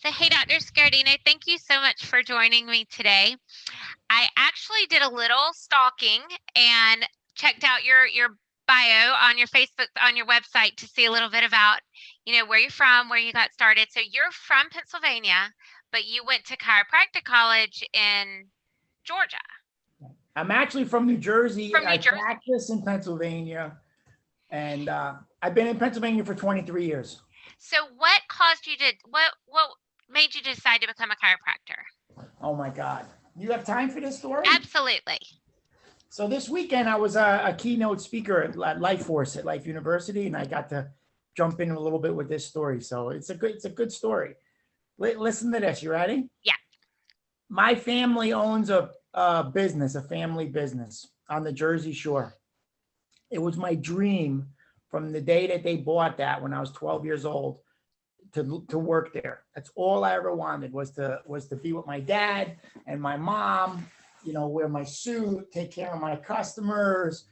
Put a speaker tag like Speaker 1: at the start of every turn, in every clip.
Speaker 1: So, hey, Dr. Scardino, thank you so much for joining me today. I actually did a little stalking and checked out your bio on your Facebook, on your website to see a little bit about, where you're from, where you got started. So you're from Pennsylvania, but you went to chiropractic college in Georgia.
Speaker 2: I'm actually from New Jersey.
Speaker 1: From New
Speaker 2: I
Speaker 1: Jersey.
Speaker 2: practice in Pennsylvania, and I've been in Pennsylvania for 23 years.
Speaker 1: So what caused you to what made you decide to become a chiropractor?
Speaker 2: Oh my God. You have time for this story?
Speaker 1: Absolutely.
Speaker 2: So this weekend I was a keynote speaker at Life Force at Life University, and I got to jump in a little bit with this story. So it's a good story. Listen to this. You ready?
Speaker 1: Yeah.
Speaker 2: My family owns a business, a family business on the Jersey Shore. It was my dream from the day that they bought that when I was 12 years old to work there. That's all I ever wanted was to be with my dad and my mom, wear my suit, take care of my customers.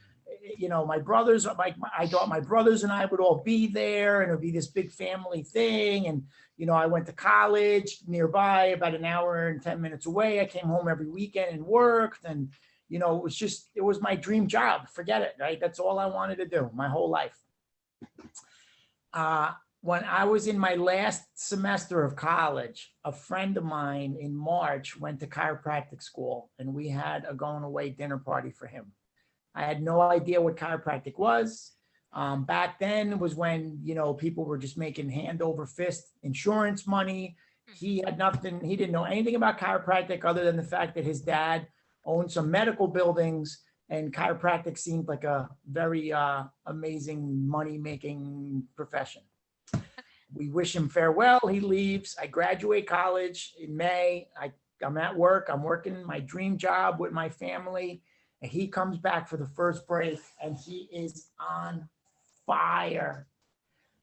Speaker 2: My brothers, I thought my brothers and I would all be there, and it would be this big family thing. And I went to college nearby, about an hour and 10 minutes away. I came home every weekend and worked, and it was my dream job. Forget it, right? That's all I wanted to do my whole life. When I was in my last semester of college, a friend of mine in March went to chiropractic school, and we had a going away dinner party for him. I had no idea what chiropractic was. Back then was when, people were just making hand over fist insurance money. He had nothing. He didn't know anything about chiropractic other than the fact that his dad owned some medical buildings, and chiropractic seemed like a very amazing money-making profession. We wish him farewell. He leaves. I graduate college in May. I'm at work. I'm working my dream job with my family. And he comes back for the first break, and he is on fire.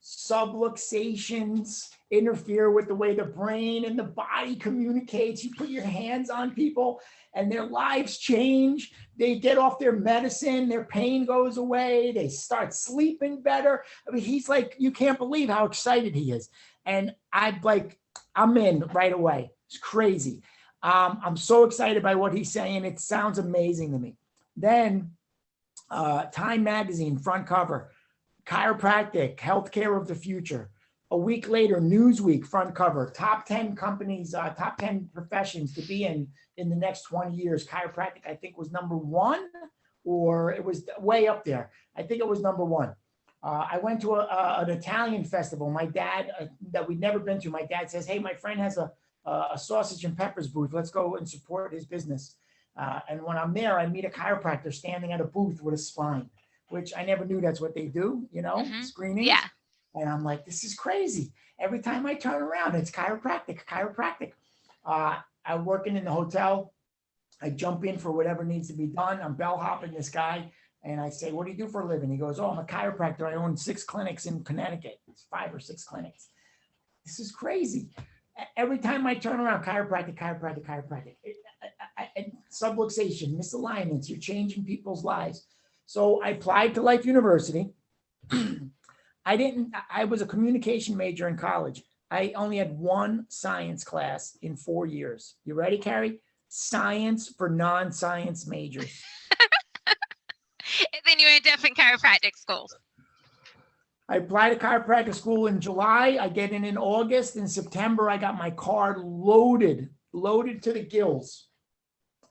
Speaker 2: Subluxations interfere with the way the brain and the body communicates. You put your hands on people and their lives change. They get off their medicine, their pain goes away, they start sleeping better. I mean, he's like, you can't believe how excited he is. And I'm in right away. It's crazy. I'm so excited by what he's saying. It sounds amazing to me. Then Time Magazine, front cover, chiropractic, healthcare of the future. A week later, Newsweek, front cover, top 10 companies, top 10 professions to be in the next 20 years. Chiropractic, I think, was number one, or it was way up there. I think it was number one. I went to an Italian festival. My dad, that we'd never been to, my dad says, hey, my friend has a sausage and peppers booth. Let's go and support his business. And when I'm there, I meet a chiropractor standing at a booth with a spine, which I never knew that's what they do, screenings.
Speaker 1: Yeah.
Speaker 2: And I'm like, this is crazy. Every time I turn around, it's chiropractic. I'm working in the hotel. I jump in for whatever needs to be done. I'm bellhopping this guy. And I say, what do you do for a living? He goes, oh, I'm a chiropractor. I own 6 clinics in Connecticut. It's 5 or 6 clinics. This is crazy. Every time I turn around, chiropractic. Subluxation, misalignments, you're changing people's lives. So I applied to Life University. I was a communication major in college. I only had one science class in 4 years. You ready, Carrie? Science for non-science majors.
Speaker 1: And then you went to different chiropractic schools.
Speaker 2: I applied to chiropractic school in July. I get in August. In September, I got my car loaded to the gills.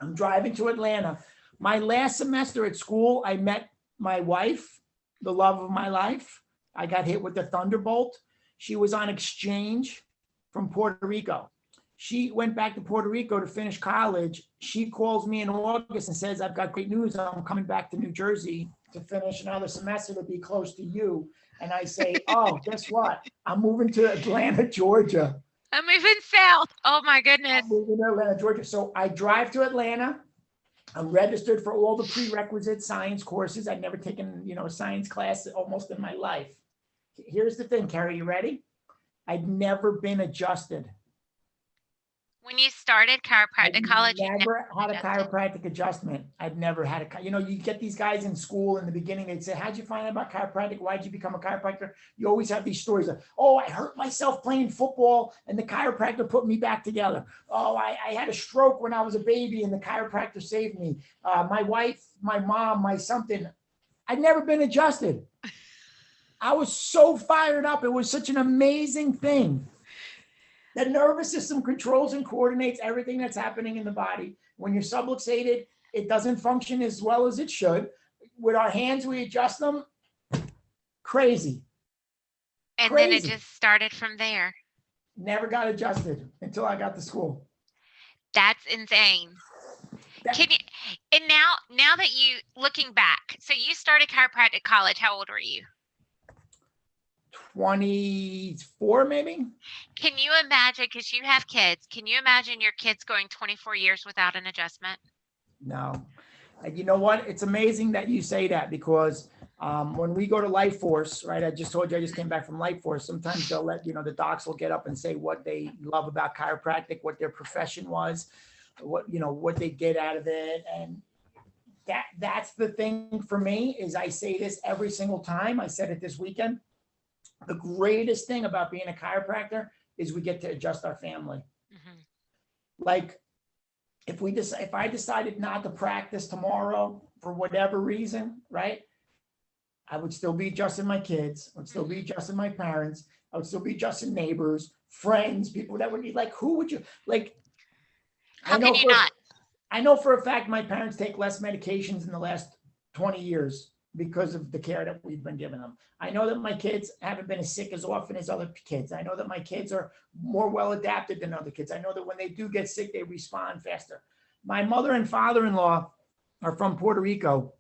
Speaker 2: I'm driving to Atlanta. My last semester at school, I met my wife, the love of my life. I got hit with the thunderbolt. She was on exchange from Puerto Rico. She went back to Puerto Rico to finish college. She calls me in August and says, I've got great news. I'm coming back to New Jersey to finish another semester to be close to you. And I say, oh, guess what? I'm moving to Atlanta, Georgia.
Speaker 1: I'm moving south. Oh my goodness.
Speaker 2: I'm moving to Atlanta, Georgia. So I drive to Atlanta. I'm registered for all the prerequisite science courses. I've never taken, a science class almost in my life. Here's the thing, Carrie, you ready? I'd never been adjusted.
Speaker 1: When you started
Speaker 2: I've
Speaker 1: chiropractic college, you never
Speaker 2: never
Speaker 1: been
Speaker 2: had a
Speaker 1: adjusted?
Speaker 2: chiropractic adjustment. I've never had you get these guys in school in the beginning, they'd say, how'd you find out about chiropractic? Why'd you become a chiropractor? You always have these stories of, oh, I hurt myself playing football and the chiropractor put me back together. Oh, I had a stroke when I was a baby and the chiropractor saved me. My wife, my mom, my something. I'd never been adjusted. I was so fired up. It was such an amazing thing. The nervous system controls and coordinates everything that's happening in the body. When you're subluxated, it doesn't function as well as it should. With our hands, we adjust them. Crazy.
Speaker 1: And then it
Speaker 2: Crazy.
Speaker 1: just started from there.
Speaker 2: Never got adjusted until I got to school.
Speaker 1: That's insane. Can you, and now that you looking back, so you started chiropractic college, how old were you?
Speaker 2: 24, maybe?
Speaker 1: Can you imagine, because you have kids, can you imagine your kids going 24 years without an adjustment?
Speaker 2: No. And you know what? It's amazing that you say that because when we go to Life Force, right? I just told you I just came back from Life Force. Sometimes they'll let, the docs will get up and say what they love about chiropractic, what their profession was, what they get out of it. And that's the thing for me is I say this every single time. I said it this weekend. The greatest thing about being a chiropractor is we get to adjust our family.
Speaker 1: Mhm.
Speaker 2: Like if I decided not to practice tomorrow for whatever reason, right? I would still be adjusting my kids. I would still be adjusting my parents. I would still be adjusting neighbors, friends, people that would be like, who would you like?
Speaker 1: How can you not?
Speaker 2: I know for a fact my parents take less medications in the last 20 years because of the care that we've been giving them. I know that my kids haven't been as sick as often as other kids. I know that my kids are more well adapted than other kids. I know that when they do get sick, they respond faster. My mother and father-in-law are from Puerto Rico.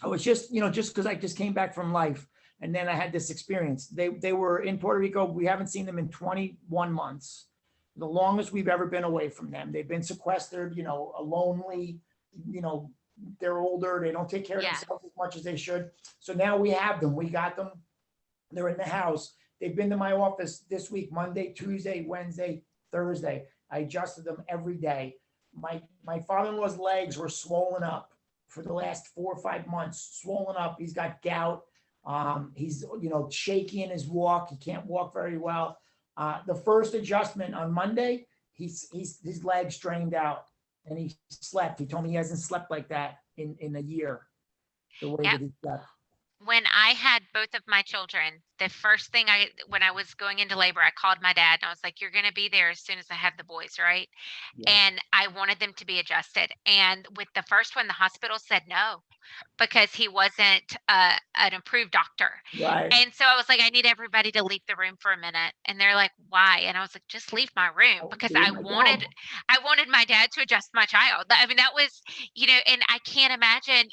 Speaker 2: I was just because I just came back from Life and then I had this experience. They were in Puerto Rico. We haven't seen them in 21 months, the longest we've ever been away from them. They've been sequestered, a lonely, they're older. They don't take care of themselves as much as they should. So now we have them. We got them. They're in the house. They've been to my office this week, Monday, Tuesday, Wednesday, Thursday. I adjusted them every day. My father-in-law's legs were swollen up for the last 4 or 5 months, swollen up. He's got gout. He's, shaky in his walk. He can't walk very well. The first adjustment on Monday, his legs strained out and he slept. He told me he hasn't slept like that in a year, the way that he slept.
Speaker 1: When I had both of my children, the first thing when I was going into labor, I called my dad and I was like, you're going to be there as soon as I have the boys, right?
Speaker 2: Yeah.
Speaker 1: And I wanted them to be adjusted. And with the first one, the hospital said no, because he wasn't an approved doctor.
Speaker 2: Right.
Speaker 1: And so I was like, I need everybody to leave the room for a minute. And they're like, why? And I was like, just leave my room, because I wanted my dad to adjust my child. I mean, that was, and I can't imagine,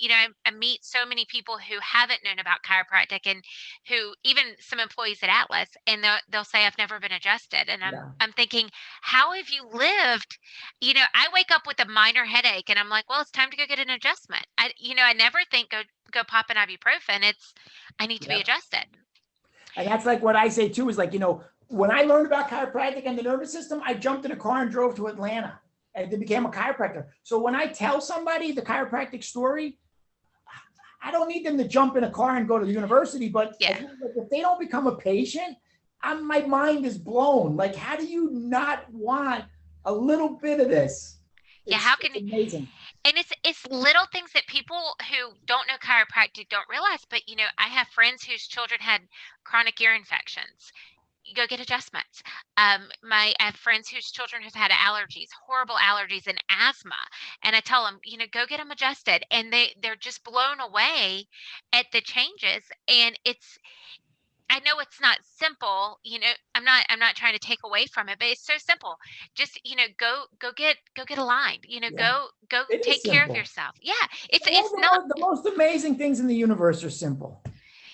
Speaker 1: I meet so many people who haven't known about chiropractic and who, even some employees at Atlas, and they'll say, I've never been adjusted. And I'm thinking, how have you lived? I wake up with a minor headache and I'm like, well, it's time to go get an adjustment. I never think go pop an ibuprofen. I need to be adjusted.
Speaker 2: And that's like what I say too, is like, when I learned about chiropractic and the nervous system, I jumped in a car and drove to Atlanta and then became a chiropractor. So when I tell somebody the chiropractic story, I don't need them to jump in a car and go to the university, but if they don't become a patient, my mind is blown. Like, how do you not want a little bit of this?
Speaker 1: How can
Speaker 2: you? Amazing.
Speaker 1: And it's little things that people who don't know chiropractic don't realize. But I have friends whose children had chronic ear infections. You go get adjustments. I have friends whose children have had allergies, horrible allergies and asthma, and I tell them, go get them adjusted, and they're just blown away at the changes. And I know it's not simple, I'm not trying to take away from it, but it's so simple. Just, go get aligned, go take care of yourself. Yeah. It's not
Speaker 2: the most amazing things in the universe are simple.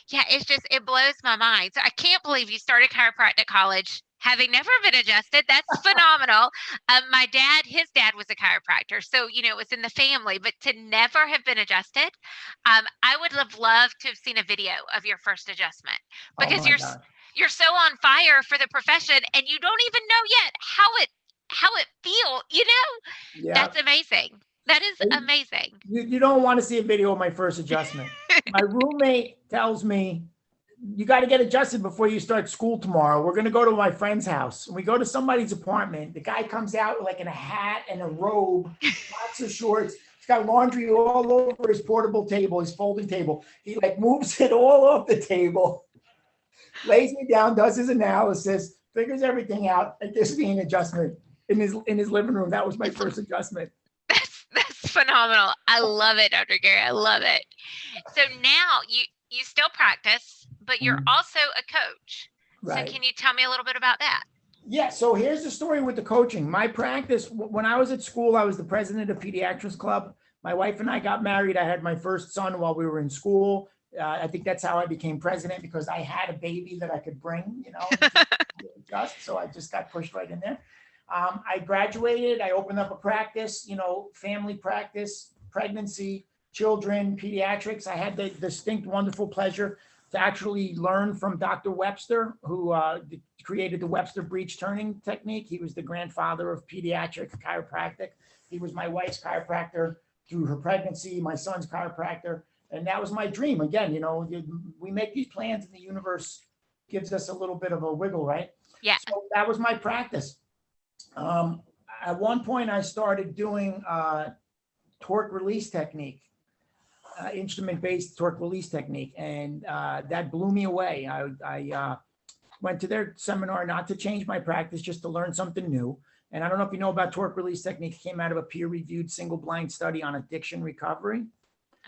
Speaker 1: Yeah, it blows my mind. So I can't believe you started chiropractic college having never been adjusted. That's phenomenal. His dad was a chiropractor, so it was in the family. But to never have been adjusted, I would have loved to have seen a video of your first adjustment, because you're so on fire for the profession, and you don't even know yet how it how it feel,
Speaker 2: Yeah.
Speaker 1: That's amazing. That is amazing.
Speaker 2: You don't want to see a video of my first adjustment. My roommate tells me, you got to get adjusted before you start school tomorrow. We're going to go to my friend's house. We go to somebody's apartment. The guy comes out like in a hat and a robe, lots of shorts. He's got laundry all over his portable table, his folding table. He like moves it all off the table, lays me down, does his analysis, figures everything out, and gives me an adjustment in his living room. That was my first adjustment.
Speaker 1: That's phenomenal. I love it, Dr. Gary. I love it. So now you still practice, but you're also a coach. So
Speaker 2: Right.
Speaker 1: can you tell me a little bit about that?
Speaker 2: Yeah, so here's the story with the coaching. My practice, when I was at school, I was the president of Pediatrics Club. My wife and I got married. I had my first son while we were in school. I think that's how I became president, because I had a baby that I could bring, just so I just got pushed right in there. I graduated. I opened up a practice, family practice, pregnancy, children, pediatrics. I had the distinct, wonderful pleasure to actually learn from Dr. Webster, who created the Webster breech turning technique. He was the grandfather of pediatric chiropractic. He was my wife's chiropractor through her pregnancy, my son's chiropractor. And that was my dream. Again, we make these plans and the universe gives us a little bit of a wiggle, right?
Speaker 1: Yeah.
Speaker 2: So that was my practice. At one point, I started doing torque release technique, instrument-based torque release technique, and that blew me away. I went to their seminar not to change my practice, just to learn something new. And I don't know if you know about torque release technique. It came out of a peer-reviewed single-blind study on addiction recovery.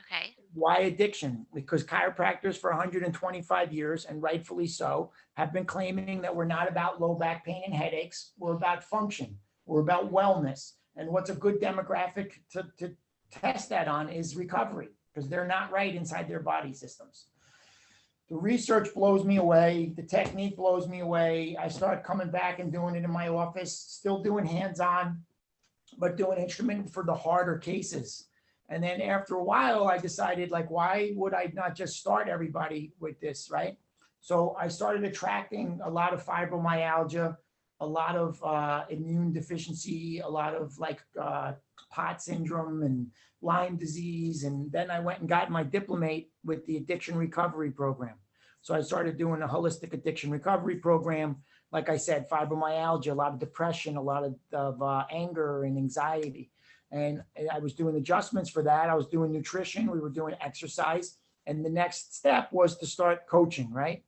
Speaker 1: Okay.
Speaker 2: Why addiction? Because chiropractors for 125 years, and rightfully so, have been claiming that we're not about low back pain and headaches. We're about function. We're about wellness. And what's a good demographic to test that on is recovery, because they're not right inside their body systems. The research blows me away. The technique blows me away. I start coming back and doing it in my office, still doing hands-on, but doing instrument for the harder cases. And then after a while, I decided, like, why would I not just start everybody with this, right? So I started attracting a lot of fibromyalgia, a lot of immune deficiency, a lot of POTS syndrome and Lyme disease. And then I went and got my diplomate with the addiction recovery program. So I started doing a holistic addiction recovery program. Like I said, fibromyalgia, a lot of depression, a lot of anger and anxiety. And I was doing adjustments for that. I was doing nutrition. We were doing exercise. And the next step was to start coaching, right?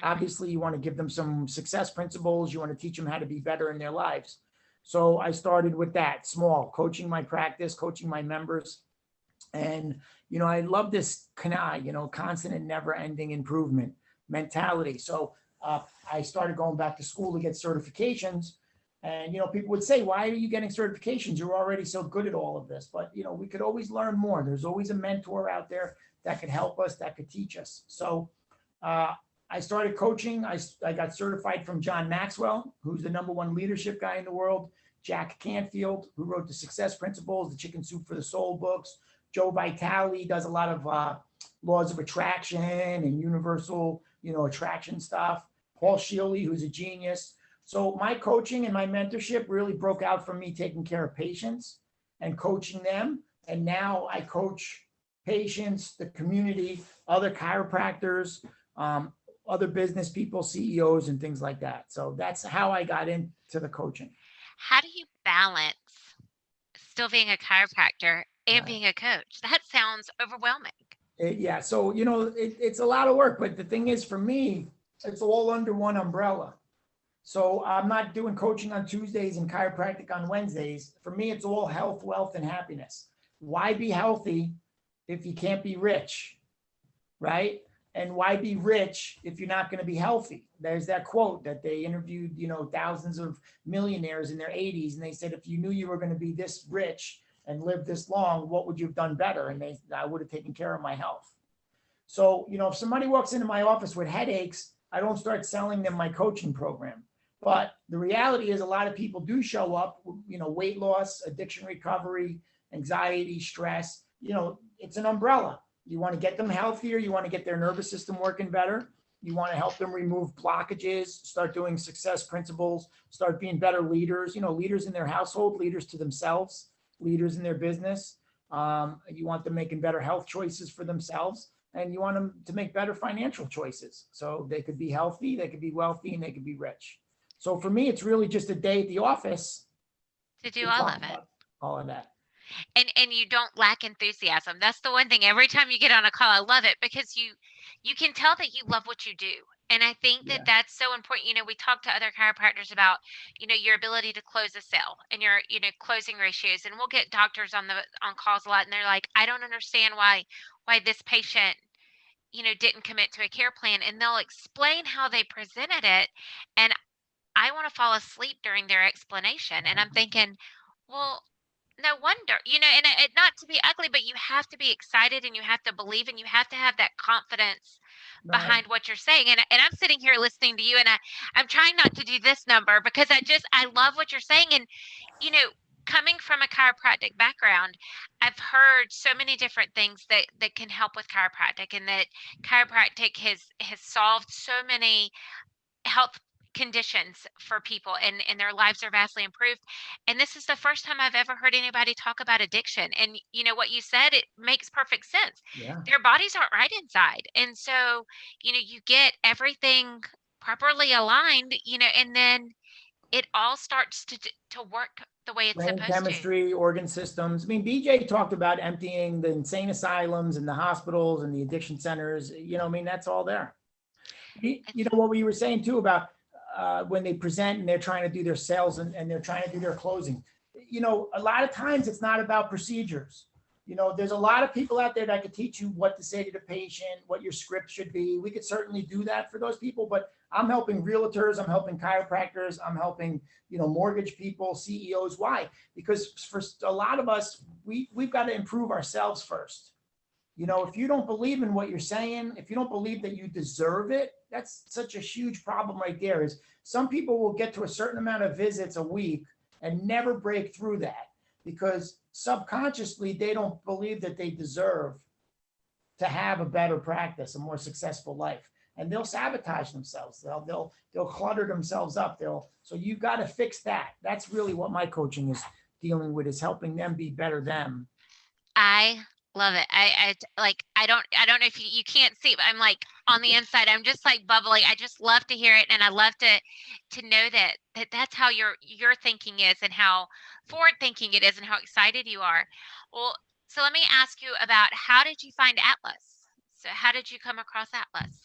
Speaker 2: Obviously, you want to give them some success principles. You want to teach them how to be better in their lives. So I started with that, small, coaching my practice, coaching my members. And, I love this constant and never ending improvement mentality. So I started going back to school to get certifications. And, people would say, why are you getting certifications? You're already so good at all of this. But, we could always learn more. There's always a mentor out there that could help us, that could teach us. So I started coaching. I got certified from John Maxwell, who's the #1 leadership guy in the world. Jack Canfield, who wrote the Success Principles, the Chicken Soup for the Soul books. Joe Vitale does a lot of laws of attraction and universal, attraction stuff. Paul Shealy, who's a genius. So my coaching and my mentorship really broke out from me taking care of patients and coaching them. And now I coach patients, the community, other chiropractors, other business people, CEOs, and things like that. So that's how I got into the coaching.
Speaker 1: How do you balance still being a chiropractor and being a coach? That sounds overwhelming.
Speaker 2: Yeah. So, it's a lot of work. But the thing is, for me, it's all under one umbrella. So I'm not doing coaching on Tuesdays and chiropractic on Wednesdays. For me, it's all health, wealth, and happiness. Why be healthy if you can't be rich, right? And why be rich if you're not going to be healthy? There's that quote that they interviewed, thousands of millionaires in their 80s. And they said, if you knew you were going to be this rich and live this long, what would you have done better? And I would have taken care of my health. So, if somebody walks into my office with headaches, I don't start selling them my coaching program. But the reality is, a lot of people do show up, weight loss, addiction recovery, anxiety, stress. It's an umbrella. You want to get them healthier. You want to get their nervous system working better. You want to help them remove blockages, start doing success principles, start being better leaders, leaders in their household, leaders to themselves, leaders in their business. You want them making better health choices for themselves, and you want them to make better financial choices. So they could be healthy, they could be wealthy, and they could be rich. So for me, it's really just a day at the office
Speaker 1: To do
Speaker 2: to
Speaker 1: all
Speaker 2: talk
Speaker 1: of it.
Speaker 2: about all of that.
Speaker 1: And you don't lack enthusiasm. That's the one thing. Every time you get on a call, I love it because you can tell that you love what you do. And I think that
Speaker 2: Yeah.
Speaker 1: that's so important. We talk to other chiropractors about, your ability to close a sale and your, closing ratios. And we'll get doctors on calls a lot, and they're like, I don't understand why this patient, didn't commit to a care plan, and they'll explain how they presented it. And I want to fall asleep during their explanation. And I'm thinking, well, no wonder, and not to be ugly, but you have to be excited and you have to believe and you have to have that confidence
Speaker 2: Right.
Speaker 1: behind what you're saying. And I'm sitting here listening to you, and I'm trying not to do this number because I love what you're saying. And, you know, coming from a chiropractic background, I've heard so many different things that can help with chiropractic, and that chiropractic has solved so many health conditions for people, and their lives are vastly improved. And this is the first time I've ever heard anybody talk about addiction. And what you said, it makes perfect sense.
Speaker 2: Yeah.
Speaker 1: Their bodies aren't right inside. And so, you get everything properly aligned, and then it all starts to work the way it's
Speaker 2: Brain
Speaker 1: supposed to.
Speaker 2: chemistry, organ systems. I mean, BJ talked about emptying the insane asylums and the hospitals and the addiction centers. I mean, that's all there.
Speaker 1: It's
Speaker 2: What we were saying too about when they present and they're trying to do their sales and they're trying to do their closing. A lot of times it's not about procedures. There's a lot of people out there that could teach you what to say to the patient, what your script should be. We could certainly do that for those people, but I'm helping realtors, I'm helping chiropractors, I'm helping, mortgage people, CEOs. Why? Because for a lot of us, we've got to improve ourselves first. If you don't believe in what you're saying, if you don't believe that you deserve it, that's such a huge problem right there. Is some people will get to a certain amount of visits a week and never break through that because subconsciously they don't believe that they deserve to have a better practice, a more successful life. And they'll sabotage themselves. They'll clutter themselves up. So you've got to fix that. That's really what my coaching is dealing with, is helping them be better them.
Speaker 1: I love it. I don't know if you can't see, but I'm like on the inside, I'm just like bubbling. I just love to hear it, and I love to know that's how your thinking is, and how forward thinking it is, and how excited you are. Well, so let me ask you about, how did you find Atlas? So how did you come across Atlas?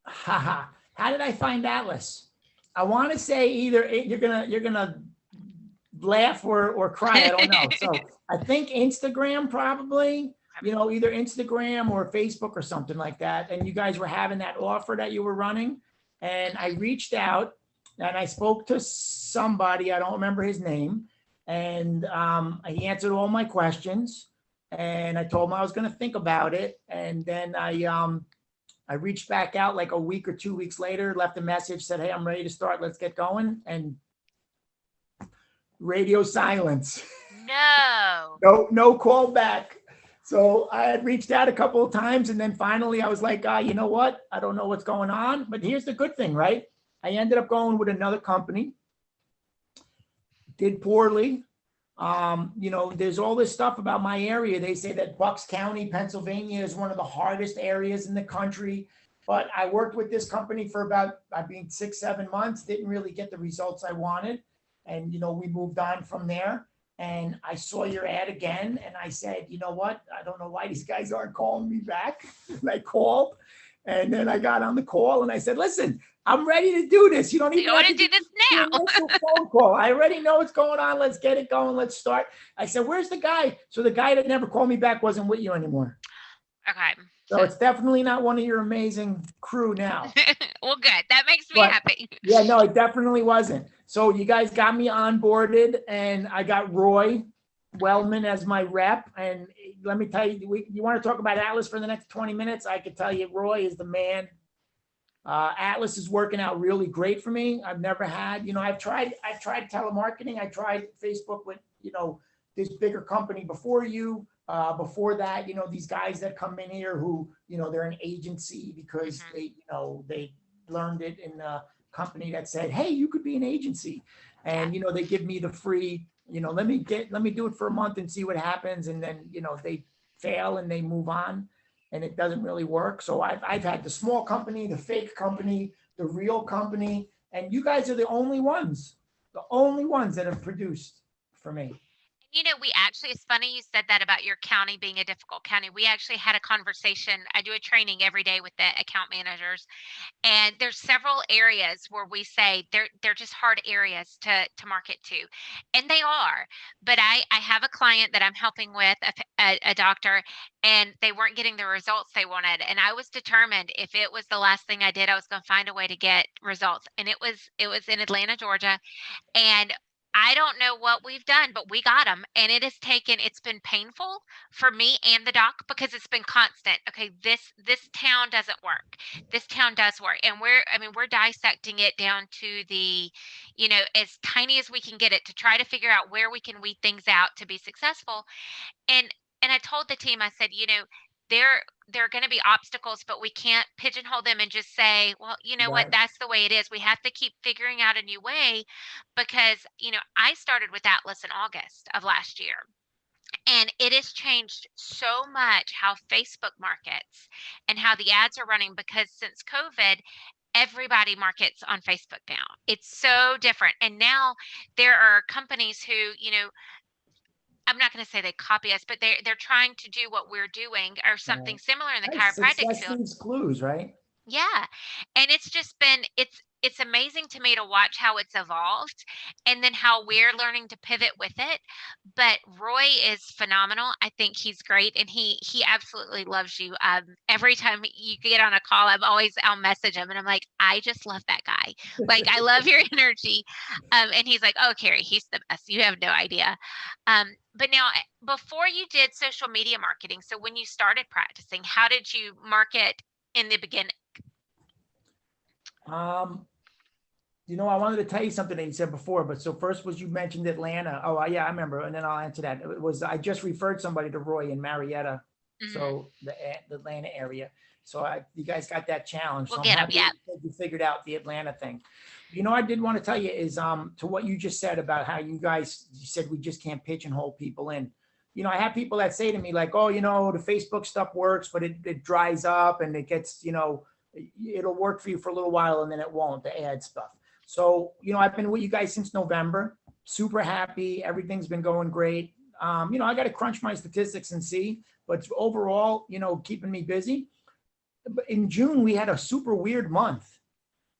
Speaker 2: Haha. How did I find Atlas? I want to say either you're gonna laugh or cry. I don't know. So I think Instagram probably. Either Instagram or Facebook or something like that. And you guys were having that offer that you were running, and I reached out and I spoke to somebody. I don't remember his name, and he answered all my questions. And I told him I was going to think about it, and then I reached back out like a week or 2 weeks later, left a message, said, "Hey, I'm ready to start. Let's get going." And radio silence.
Speaker 1: No.
Speaker 2: No call back. So I had reached out a couple of times, and then finally I was like, you know what? I don't know what's going on, but here's the good thing, right? I ended up going with another company, did poorly. There's all this stuff about my area. They say that Bucks County, Pennsylvania is one of the hardest areas in the country. But I worked with this company for about, 6-7 months, didn't really get the results I wanted. And, we moved on from there. And I saw your ad again, and I said, you know what? I don't know why these guys aren't calling me back. And I called, and then I got on the call, and I said, listen, I'm ready to do this. You don't even
Speaker 1: want
Speaker 2: have
Speaker 1: to do this now.
Speaker 2: initial phone call. I already know what's going on. Let's get it going. Let's start. I said, where's the guy? So the guy that never called me back wasn't with you anymore.
Speaker 1: Okay.
Speaker 2: So it's definitely not one of your amazing crew now.
Speaker 1: Well, good. That makes me happy.
Speaker 2: Yeah, no, it definitely wasn't. So you guys got me onboarded, and I got Roy Wellman as my rep. And let me tell you, you want to talk about Atlas for the next 20 minutes? I could tell you Roy is the man. Atlas is working out really great for me. I've never had, I've tried telemarketing. I tried Facebook with, this bigger company before you. Before that, these guys that come in here who, they're an agency because
Speaker 1: Mhm.
Speaker 2: they learned it in a company that said, hey, you could be an agency.
Speaker 1: Yeah.
Speaker 2: And, they give me the free, let me do it for a month and see what happens. And then, they fail and they move on and it doesn't really work. So I've had the small company, the fake company, the real company, and you guys are the only ones that have produced for me.
Speaker 1: We actually, it's funny you said that about your county being a difficult county. We actually had a conversation. I do a training every day with the account managers, and there's several areas where we say they're just hard areas to market to, and they are. But I have a client that I'm helping with a doctor, and they weren't getting the results they wanted, and I was determined if it was the last thing I did, I was going to find a way to get results, and it was in Atlanta, Georgia, and I don't know what we've done, but we got them. And it's been painful for me and the doc because it's been constant. Okay, this town doesn't work. This town does work. And we're dissecting it down to as tiny as we can get it to try to figure out where we can weed things out to be successful. And I told the team, I said, there are going to be obstacles, but we can't pigeonhole them and just say, well, you know what,
Speaker 2: Right.
Speaker 1: that's the way it is. We have to keep figuring out a new way because, I started with Atlas in August of last year. And it has changed so much how Facebook markets and how the ads are running because since COVID, everybody markets on Facebook now. It's so different. And now there are companies who, I'm not going to say they copy us, but they're trying to do what we're doing or something similar in the
Speaker 2: Right.
Speaker 1: chiropractic
Speaker 2: Success
Speaker 1: field.
Speaker 2: leaves clues, right?
Speaker 1: Yeah. And it's just been it's amazing to me to watch how it's evolved and then how we're learning to pivot with it. But Roy is phenomenal. I think he's great and he absolutely loves you. Every time you get on a call, I'll message him and I'm like, I just love that guy. Like I love your energy. And he's like, "Oh, Carrie, he's the best. You have no idea." But now before you did social media marketing, so when you started practicing, how did you market in the beginning?
Speaker 2: Um, I wanted to tell you something that you said before, but so first was you mentioned Atlanta. Oh, yeah, I remember, and then I'll answer that. It was I just referred somebody to Roy in Marietta,
Speaker 1: Mhm.
Speaker 2: so the Atlanta area. So you guys got that challenge.
Speaker 1: We'll
Speaker 2: So I'm
Speaker 1: get them.
Speaker 2: happy
Speaker 1: Yep.
Speaker 2: that you figured out the Atlanta thing. I did want to tell you is to what you just said about how you said we just can't pigeonhole people in. I have people that say to me like, oh, the Facebook stuff works, but it dries up and it gets, it'll work for you for a little while and then it won't, the ad stuff. So, I've been with you guys since November, super happy. Everything's been going great. I got to crunch my statistics and see, but overall, keeping me busy. But in June, we had a super weird month.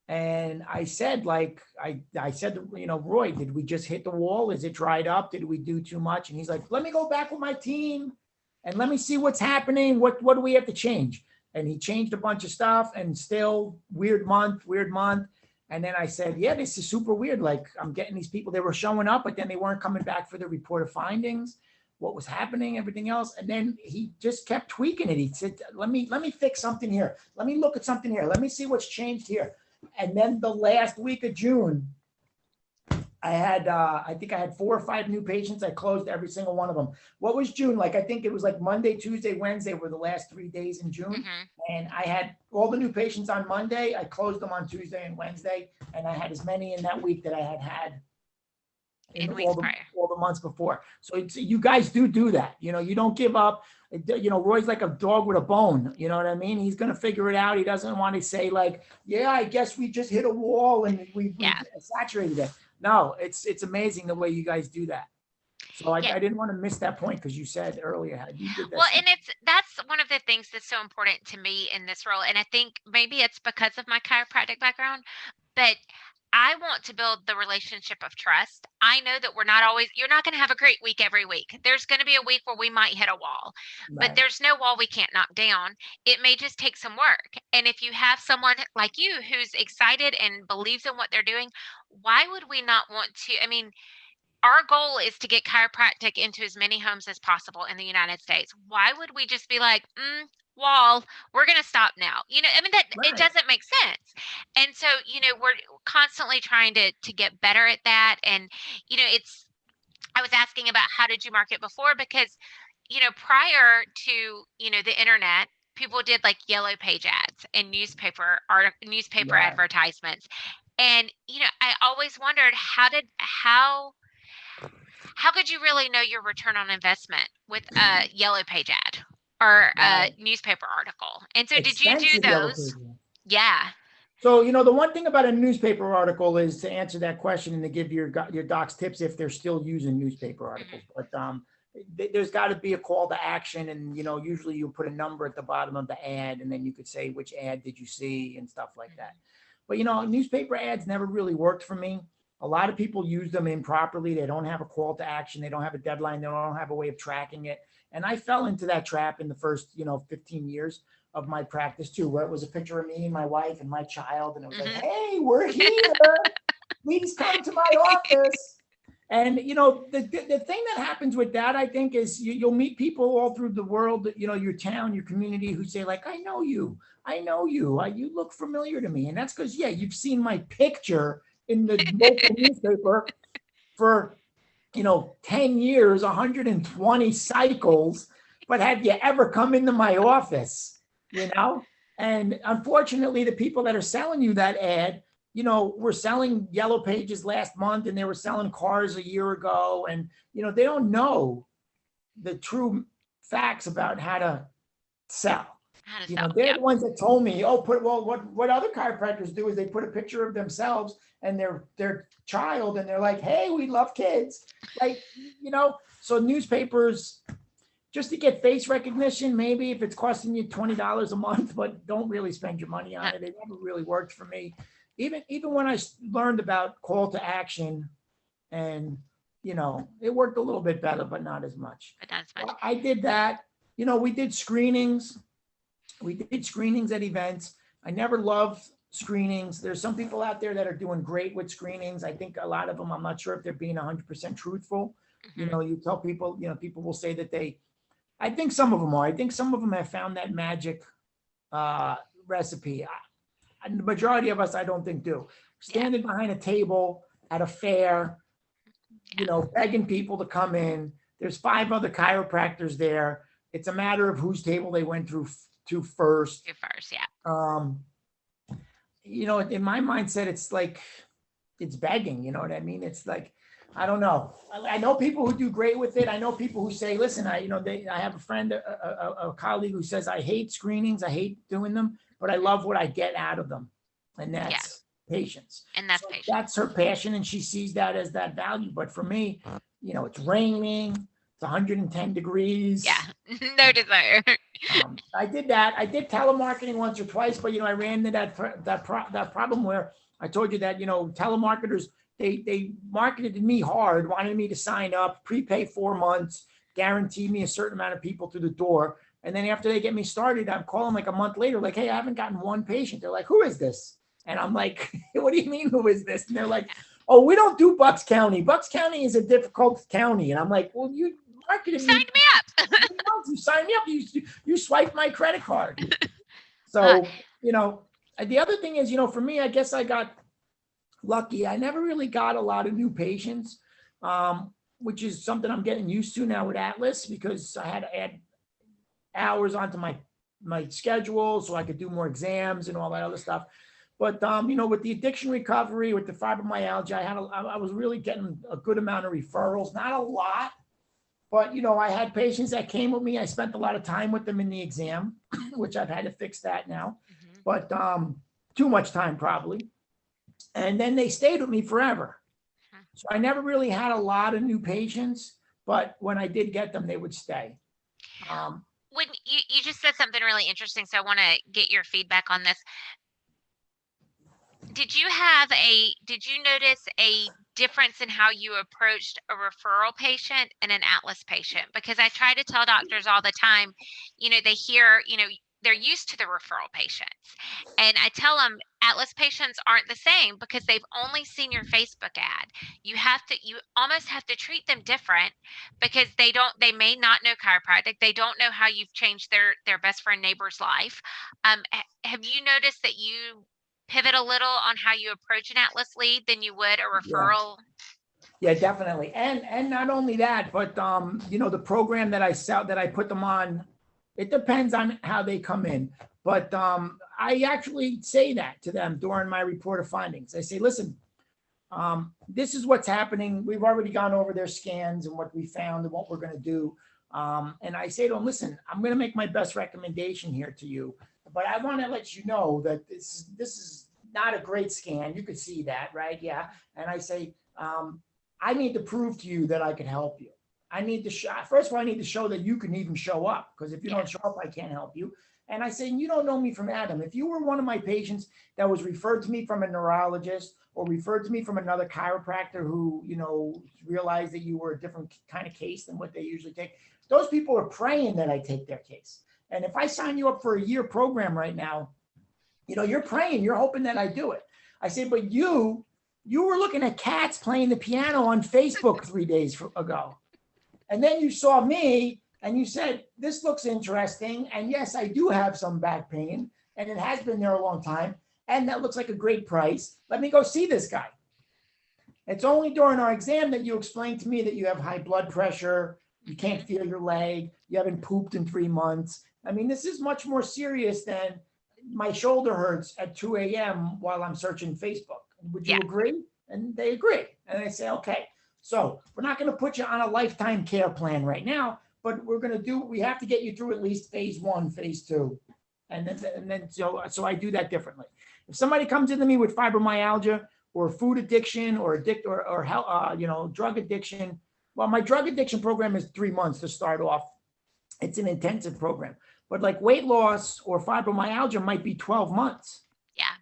Speaker 2: And I said, like, I said, Roy, did we just hit the wall? Is it dried up? Did we do too much? And he's like, let me go back with my team and let me see what's happening. What do we have to change? And he changed a bunch of stuff and still weird month, weird month. And then I said, yeah, this is super weird. Like I'm getting these people, they were showing up, but then they weren't coming back for the report of findings, what was happening, everything else. And then he just kept tweaking it. He said, let me fix something here. Let me look at something here. Let me see what's changed here. And then the last week of June, I think I had 4 or 5 new patients. I closed every single one of them. What was June like? I think it was like Monday, Tuesday, Wednesday were the last 3 days in June.
Speaker 1: Mhm.
Speaker 2: And I had all the new patients on Monday. I closed them on Tuesday and Wednesday. And I had as many in that week that I had in
Speaker 1: In
Speaker 2: all
Speaker 1: weeks
Speaker 2: the
Speaker 1: prior.
Speaker 2: all the months before. So you guys do that. You don't give up. Roy's like a dog with a bone. You know what I mean? He's gonna figure it out. He doesn't want to say like, yeah, I guess we just hit a wall and we
Speaker 1: Yeah.
Speaker 2: saturated it. No, it's amazing the way you guys do that. So I
Speaker 1: Yeah.
Speaker 2: didn't want to miss that point because you said earlier how you did that.
Speaker 1: Well, and that's one of the things that's so important to me in this role. And I think maybe it's because of my chiropractic background, but I want to build the relationship of trust. I know that you're not going to have a great week every week. There's going to be a week where we might hit a wall, but
Speaker 2: Right.
Speaker 1: there's no wall we can't knock down. It may just take some work. And if you have someone like you who's excited and believes in what they're doing, why would we not want to? I mean, our goal is to get chiropractic into as many homes as possible in the United States. Why would we just be like, wall, we're going to stop now? I mean, that it
Speaker 2: Right.
Speaker 1: doesn't make sense. And so, we're constantly trying to get better at that. And, it's, I was asking about how did you market before because prior to, the internet, people did like yellow page ads and newspaper
Speaker 2: Yeah.
Speaker 1: advertisements. And, I always wondered how could you really know your return on investment with a yellow page ad or a
Speaker 2: Right.
Speaker 1: newspaper article? And so did you do
Speaker 2: Expensive yellow
Speaker 1: those?
Speaker 2: pages.
Speaker 1: Yeah.
Speaker 2: So, the one thing about a newspaper article is to answer that question and to give your docs tips if they're still using newspaper articles.
Speaker 1: Hmm.
Speaker 2: But there's got to be a call to action, and usually you put a number at the bottom of the ad, and then you could say which ad did you see and stuff like that. But newspaper ads never really worked for me. A lot of people use them improperly. They don't have a call to action. They don't have a deadline. They don't have a way of tracking it. And I fell into that trap in the first 15 years of my practice too, where it was a picture of me and my wife and my child, and it was like,
Speaker 1: Hmm.
Speaker 2: "Hey, we're here. Please come to my office." And the thing that happens with that, I think, is you'll meet people all through the world, your town, your community, who say like, I know you, you look familiar to me, and that's because you've seen my picture in the local newspaper for 10 years, 120 cycles, but have you ever come into my office? And unfortunately, the people that are selling you that ad, were selling yellow pages last month, and they were selling cars a year ago. And, they don't know the true facts about how to sell.
Speaker 1: How to sell?
Speaker 2: They're
Speaker 1: Yeah.
Speaker 2: the ones that told me, what other chiropractors do is they put a picture of themselves and their child, and they're like, hey, we love kids. Like, so newspapers, just to get face recognition, maybe if it's costing you $20 a month, but don't really spend your money on it. It never really worked for me. Even when I learned about call to action, and it worked a little bit better, but not as much.
Speaker 1: But not as much.
Speaker 2: Well, I did that. We did screenings. We did screenings at events. I never loved screenings. There's some people out there that are doing great with screenings. I think a lot of them, I'm not sure if they're being 100% truthful.
Speaker 1: Hmm.
Speaker 2: You tell people, people will say that I think some of them are. I think some of them have found that magic recipe. And the majority of us, I don't think, do.
Speaker 1: Yeah.
Speaker 2: Standing behind a table at a fair,
Speaker 1: Yeah.
Speaker 2: begging people to come in. There's 5 other chiropractors there. It's a matter of whose table they went through to first.
Speaker 1: You first. Yeah.
Speaker 2: Um, in my mindset, it's like it's begging. You know what I mean? It's like, I don't know. I know people who do great with it. I know people who say, listen, I have a friend, a colleague who says, I hate screenings. I hate doing them, but I love what I get out of them. And
Speaker 1: Yeah.
Speaker 2: that's patience.
Speaker 1: And that's
Speaker 2: So
Speaker 1: patient.
Speaker 2: that's her passion, and she sees that as that value. But for me, it's raining, it's 110 degrees.
Speaker 1: Yeah. No desire.
Speaker 2: I did that. I did telemarketing once or twice, but I ran into that problem where I told you that telemarketers, they marketed to me hard, wanted me to sign up, prepay 4 months, guarantee me a certain amount of people through the door, and then after they get me started, I'm calling like a month later, like, hey, I haven't gotten one patient. They're like, who is this? And I'm like, what do you mean, who is this? And they're like, oh, we don't do Bucks County. Bucks County is a difficult county. And I'm like, well, you
Speaker 1: You
Speaker 2: marketed me.
Speaker 1: signed me up.
Speaker 2: You signed me up. You swiped my credit card.
Speaker 1: Uh,
Speaker 2: So, the other thing is, for me, I guess I got lucky. I never really got a lot of new patients, which is something I'm getting used to now with Atlas, because I had to add hours onto my schedule so I could do more exams and all that other stuff. But with the addiction recovery, with the fibromyalgia, I was really getting a good amount of referrals, not a lot, but I had patients that came with me. I spent a lot of time with them in the exam, which I've had to fix that now,
Speaker 1: mhm.
Speaker 2: but too much time probably. And then they stayed with me forever. So I never really had a lot of new patients, but when I did get them, they would stay. Um,
Speaker 1: When you just said something really interesting, so I want to get your feedback on this. Did you notice a difference in how you approached a referral patient and an Atlas patient? Because I try to tell doctors all the time, they hear, they're used to the referral patients. And I tell them Atlas patients aren't the same because they've only seen your Facebook ad. You almost have to treat them different because they may not know chiropractic. They don't know how you've changed their best friend neighbor's life. Have you noticed that you pivot a little on how you approach an Atlas lead than you would a
Speaker 2: yeah.
Speaker 1: referral?
Speaker 2: Yeah, definitely. And not only that, but the program that I put them on, it depends on how they come in. But I actually say that to them during my report of findings. I say, listen, this is what's happening. We've already gone over their scans and what we found and what we're going to do. And I say to them, listen, I'm going to make my best recommendation here to you, but I want to let you know that this is not a great scan. You could see that, right? Yeah. And I say, I need to prove to you that I can help you. I need to show, first of all, I need to show that you can even show up, because if you don't show up, I can't help you. And I say, you don't know me from Adam. If you were one of my patients that was referred to me from a neurologist or referred to me from another chiropractor who, realized that you were a different kind of case than what they usually take, those people are praying that I take their case. And if I sign you up for a year program right now, you're praying, you're hoping that I do it. I say, but you were looking at cats playing the piano on Facebook 3 days ago. And then you saw me and you said, this looks interesting. And yes, I do have some back pain and it has been there a long time. And that looks like a great price. Let me go see this guy. It's only during our exam that you explained to me that you have high blood pressure, you can't feel your leg, you haven't pooped in 3 months. I mean, this is much more serious than my shoulder hurts at 2 a.m. while I'm searching Facebook. Would you agree? And they agree. And I say, okay, so we're not going to put you on a lifetime care plan right now, but we have to get you through at least phase 1, phase 2. And then so I do that differently. If somebody comes into me with fibromyalgia or food addiction or drug addiction, well, my drug addiction program is 3 months to start off. It's an intensive program, but like weight loss or fibromyalgia might be 12 months.
Speaker 1: Yeah.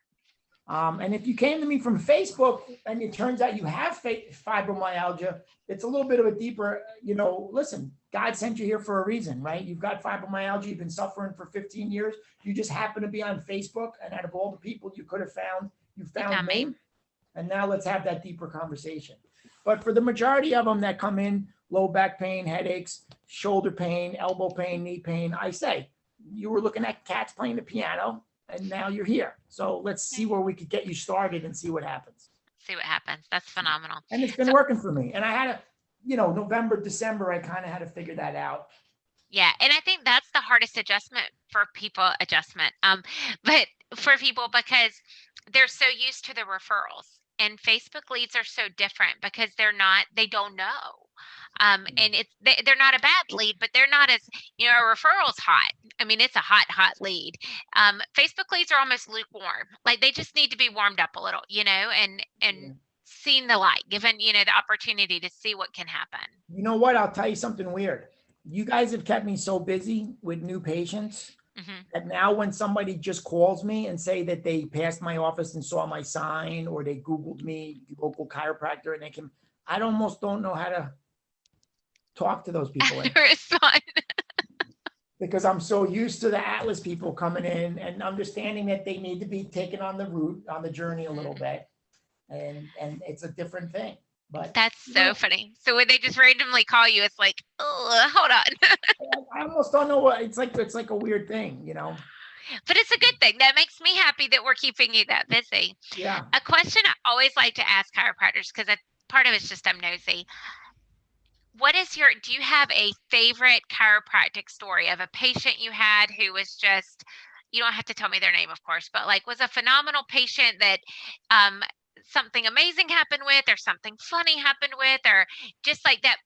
Speaker 2: And if you came to me from Facebook and it turns out you have fibromyalgia, it's a little bit of a deeper, listen, God sent you here for a reason, right? You've got fibromyalgia, you've been suffering for 15 years. You just happen to be on Facebook. And out of all the people you could have found, you found me. And now let's have that deeper conversation. But for the majority of them that come in, low back pain, headaches, shoulder pain, elbow pain, knee pain, I say, you were looking at cats playing the piano and now you're here. So let's see where we could get you started and see what happens.
Speaker 1: See what happens. That's phenomenal.
Speaker 2: And it's been working for me. And I had November, December, I kind of had to figure that out.
Speaker 1: Yeah. And I think that's the hardest adjustment for people, but for people, because they're so used to the referrals, and Facebook leads are so different because they don't know. And they're not a bad lead, but they're not as, a referral's hot. I mean, it's a hot lead. Facebook leads are almost lukewarm. Like they just need to be warmed up a little, and seen the light, given, the opportunity to see what can happen.
Speaker 2: You know what? I'll tell you something weird. You guys have kept me so busy with new patients that now when somebody just calls me and say that they passed my office and saw my sign, or they Googled me, local chiropractor, and I almost don't know how to talk to those people because I'm so used to the Atlas people coming in and understanding that they need to be taken on the journey a little bit. And it's a different thing. But
Speaker 1: that's so funny. So when they just randomly call you, it's like, oh, hold on.
Speaker 2: I almost don't know what it's like a weird thing,
Speaker 1: But it's a good thing. That makes me happy that we're keeping you that busy.
Speaker 2: Yeah.
Speaker 1: A question I always like to ask chiropractors, because part of it's just I'm nosy. Do you have a favorite chiropractic story of a patient you had who was just, you don't have to tell me their name, of course, but like was a phenomenal patient that something amazing happened with, or something funny happened with, or just like that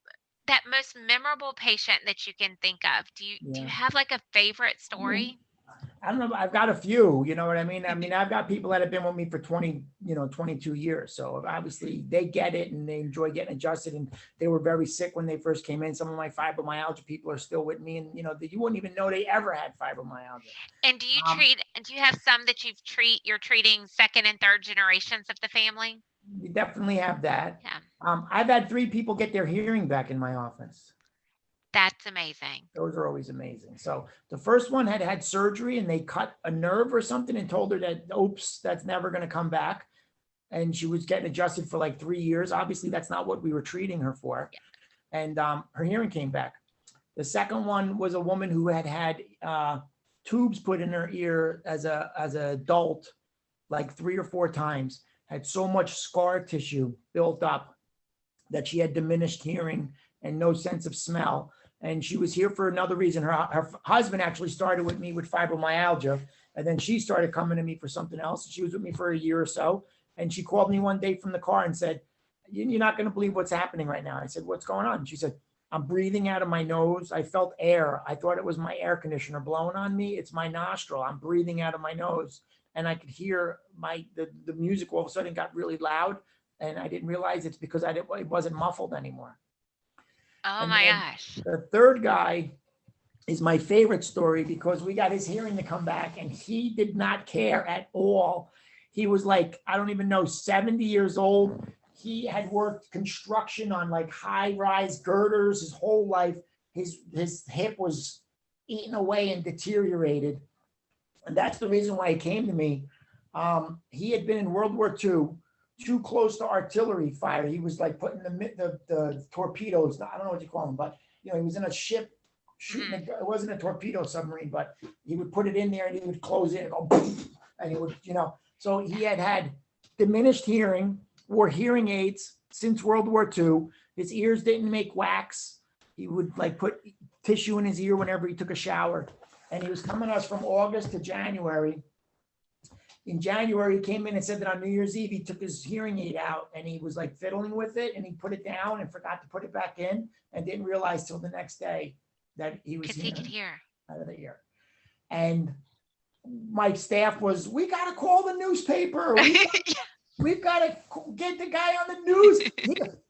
Speaker 1: most memorable patient that you can think of? Do you have like a favorite story?
Speaker 2: I don't know. I've got a few, you know what I mean? I mean, I've got people that have been with me for 22 years. So obviously they get it and they enjoy getting adjusted, and they were very sick when they first came in. Some of my fibromyalgia people are still with me, and you wouldn't even know they ever had fibromyalgia.
Speaker 1: And do you have some that you're treating second and third generations of the family?
Speaker 2: You definitely have that.
Speaker 1: Yeah.
Speaker 2: I've had 3 people get their hearing back in my office.
Speaker 1: That's amazing.
Speaker 2: Those are always amazing. So the first one had surgery and they cut a nerve or something and told her that, oops, that's never going to come back. And she was getting adjusted for like 3 years. Obviously, that's not what we were treating her for. Yeah. And her hearing came back. The second one was a woman who had tubes put in her ear as an adult, like 3 or 4 times, had so much scar tissue built up that she had diminished hearing and no sense of smell. And she was here for another reason. Her husband actually started with me with fibromyalgia, and then she started coming to me for something else. She was with me for a year or so, and she called me one day from the car and said, "You're not going to believe what's happening right now." I said, "What's going on?" She said, "I'm breathing out of my nose. I felt air. I thought it was my air conditioner blowing on me. It's my nostril. I'm breathing out of my nose." And I could hear the music all of a sudden got really loud. And I didn't realize it's because it wasn't muffled anymore.
Speaker 1: Oh
Speaker 2: And
Speaker 1: my
Speaker 2: then
Speaker 1: gosh.
Speaker 2: the third guy is my favorite story because we got his hearing to come back and he did not care at all. He was like, I don't even know, 70 years old. He had worked construction on like high-rise girders his whole life. His hip was eaten away and deteriorated. And that's the reason why he came to me. He had been in World War II, too close to artillery fire. He was like putting the torpedoes. I don't know what you call them, but he was in a ship shooting. It wasn't a torpedo submarine, but he would put it in there and he would close it and go, boom, and he would, So he had diminished hearing, wore hearing aids since World War II. His ears didn't make wax. He would like put tissue in his ear whenever he took a shower. And he was coming to us from August to January. In January, he came in and said that on New Year's Eve, he took his hearing aid out and he was like fiddling with it and he put it down and forgot to put it back in and didn't realize till the next day that he was
Speaker 1: Because he could hear.
Speaker 2: out of the ear. And my staff was, we got to call the newspaper. We've got to get the guy on the news.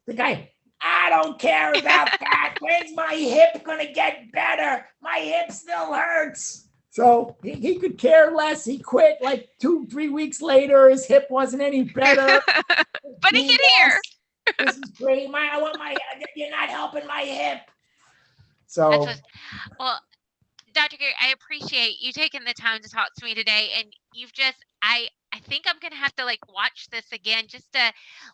Speaker 2: The guy, I don't care about that. When's my hip going to get better? My hip still hurts. So he could care less. He quit like 2-3 weeks later. His hip wasn't any better.
Speaker 1: But he could hear.
Speaker 2: This is great. You're not helping my hip. So,
Speaker 1: well, Dr. Gary, I appreciate you taking the time to talk to me today. And you've just, I think I'm going to have to like watch this again just to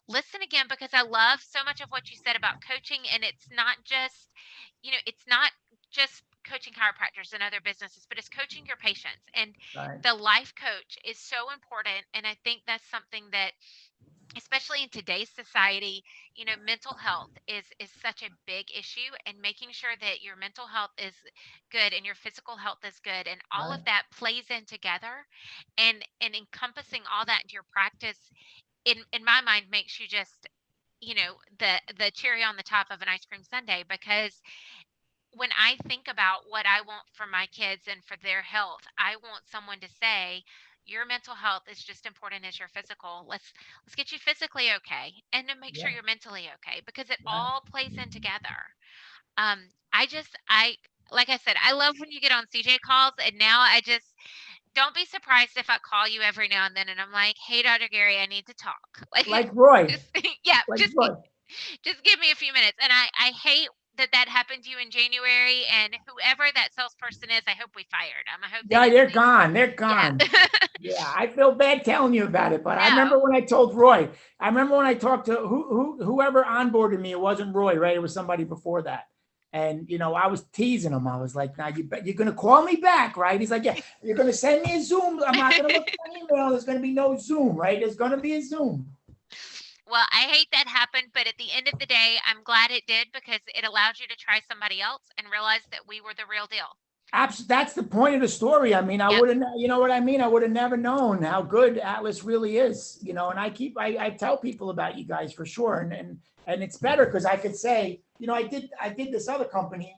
Speaker 1: listen again because I love so much of what you said about coaching. And it's not just, it's not just coaching chiropractors and other businesses, but it's coaching your patients. And
Speaker 2: right.
Speaker 1: The life coach is so important. And I think that's something that, especially in today's society, mental health is such a big issue, and making sure that your mental health is good and your physical health is good, and all of
Speaker 2: Right.
Speaker 1: that plays in together, and encompassing all that into your practice, in my mind, makes you just the cherry on the top of an ice cream sundae. Because when I think about what I want for my kids and for their health, I want someone to say, your mental health is just important as your physical. Let's get you physically okay, and to make sure
Speaker 2: Yeah.
Speaker 1: you're mentally okay, because it
Speaker 2: Right.
Speaker 1: all plays in together. I like I said, I love when you get on CJ calls, and now I just don't be surprised if I call you every now and then and I'm like, "Hey, Dr. Gary, I need to talk."
Speaker 2: Like Roy.
Speaker 1: Just yeah,
Speaker 2: Like Roy.
Speaker 1: just give me a few minutes. And I hate that happened to you in January. And whoever that salesperson is, I hope we fired them. I hope they
Speaker 2: Yeah,
Speaker 1: didn't
Speaker 2: they're
Speaker 1: leave.
Speaker 2: gone. They're
Speaker 1: Yeah.
Speaker 2: gone. Yeah, I feel bad telling you about it, but I
Speaker 1: No.
Speaker 2: remember when I told Roy. I remember when I talked to whoever onboarded me. It wasn't Roy, right? It was somebody before that. And I was teasing him. I was like, "Now you're gonna call me back, right?" He's like, "Yeah, you're gonna send me a Zoom. I'm not gonna look at my email. There's gonna be no Zoom, right? There's gonna be a Zoom."
Speaker 1: Well, I hate that happened, but at the end of the day, I'm glad it did, because it allowed you to try somebody else and realize that we were the real deal.
Speaker 2: That's the point of the story. I mean, I
Speaker 1: Yep.
Speaker 2: wouldn't, you know what I mean? I would have never known how good Atlas really is, and I tell people about you guys for sure. And it's better because I could say, I did this other company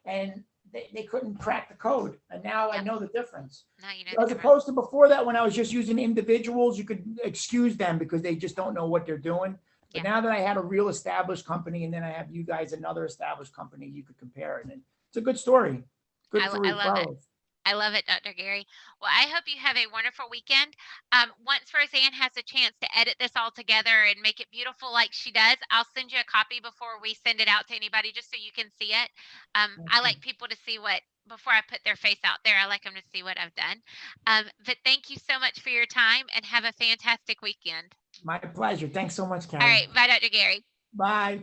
Speaker 2: and they couldn't crack the code. And now I know the difference.
Speaker 1: Now you know
Speaker 2: As
Speaker 1: the difference.
Speaker 2: opposed to before that, when I was just using individuals, you could excuse them because they just don't know what they're doing. But now that I had a real established company and then I have you guys, another established company, you could compare it. And it's a good story. Good for
Speaker 1: I love it.
Speaker 2: referrals.
Speaker 1: I love it, Dr. Gary. Well, I hope you have a wonderful weekend. Once Roseanne has a chance to edit this all together and make it beautiful like she does, I'll send you a copy before we send it out to anybody, just so you can see it. I like people to see before I put their face out there, I like them to see what I've done. But thank you so much for your time, and have a fantastic weekend.
Speaker 2: My pleasure. Thanks so much,
Speaker 1: All
Speaker 2: Carrie.
Speaker 1: right. Bye, Dr. Gary.
Speaker 2: Bye.